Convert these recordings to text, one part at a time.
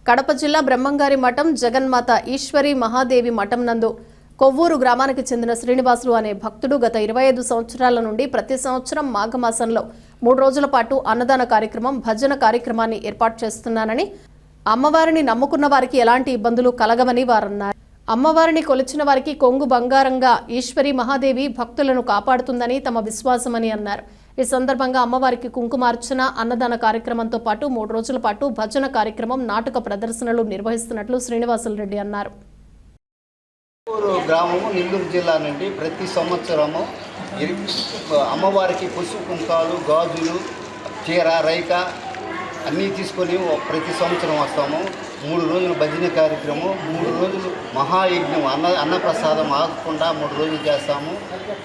కడప జిల్లా బ్రహ్మంగారి మఠం జగన్మాత ఈశ్వరి మహాదేవి మఠం నందు కొవ్వూరు గ్రామానికి చెందిన శ్రీనివాసులు అనే భక్తుడు గత 25 సంవత్సరాల నుండి ప్రతి సంవత్సరం మాఘమాసంలో 3 రోజుల పాటు అన్నదాన కార్యక్రమం భజన కార్యక్రమాన్ని ఏర్పాటు చేస్తున్నానని అమ్మవారిని నమ్ముకున్న వారికి ఎలాంటి ఇబ్బందులు కలగవని వారన్నారు. అమ్మవారిని కొలిచిన వారికి కొంగు బంగారంగా ఈశ్వరి మహాదేవి భక్తులను కాపాడుతుందని తమ విశ్వాసమని అన్నారు. ఈ సందర్భంగా అమ్మవారికి కుంకుమార్చన అన్నదాన కార్యక్రమంతో పాటు 3 రోజుల పాటు భజన కార్యక్రమం నాటక ప్రదర్శనలు నిర్వహిస్తున్నట్లు శ్రీనివాసులు రెడ్డి అన్నారు. గ్రామము నెల్లూరు జిల్లా నుండి ప్రతి సంవత్సరము అమ్మవారికి పసుపు కుంకాలు గాజులు చీర రైక అన్నీ తీసుకొని ప్రతి సంవత్సరం వస్తాము. 3 రోజులు భజన కార్యక్రమం, 3 రోజులు మహాయజ్ఞం అన్నప్రసాదం ఆగకుండా 3 రోజులు చేస్తాము.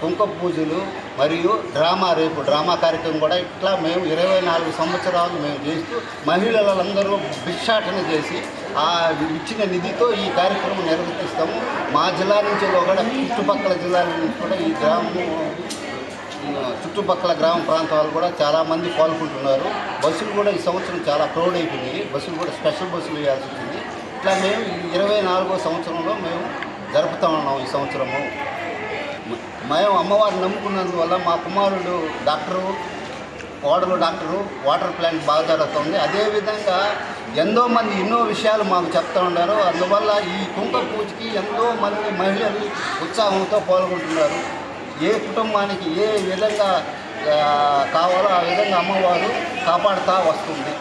కుంకుమ పూజలు మరియు రేపు డ్రామా కార్యక్రమం కూడా ఇట్లా మేము 24 సంవత్సరాలు మేము చేస్తూ మహిళలందరూ భిక్షాటన చేసి ఆ ఇచ్చిన నిధితో ఈ కార్యక్రమం నిర్వర్తిస్తాము. మా జిల్లా నుంచి కూడా చుట్టుపక్కల జిల్లాల నుంచి కూడా ఈ చుట్టుపక్కల గ్రామ ప్రాంతాలు కూడా చాలామంది పాల్గొంటున్నారు. బస్సులు కూడా ఈ సంవత్సరం చాలా క్రౌడ్ అయిపోయినాయి. బస్సులు కూడా స్పెషల్ బస్సులు వేయాల్సి వచ్చింది. ఇట్లా మేము 24వ సంవత్సరంలో మేము జరుపుతూ ఉన్నాం. ఈ సంవత్సరము మేము అమ్మవారిని నమ్ముకున్నందువల్ల మా కుమారుడు డాక్టరు, కోడలు డాక్టరు, వాటర్ ప్లాంట్ బాగా జరుగుతుంది. అదేవిధంగా ఎన్నో విషయాలు మాకు చెప్తూ ఉన్నారు. అందువల్ల ఈ కుంకుమ పూజకి ఎంతోమంది మహిళలు ఉత్సాహంతో పాల్గొంటున్నారు. ఏ కుటుంబానికి ఏ విధంగా కావాలో ఆ విధంగా అమ్మవారు కాపాడుతూ వస్తుంది.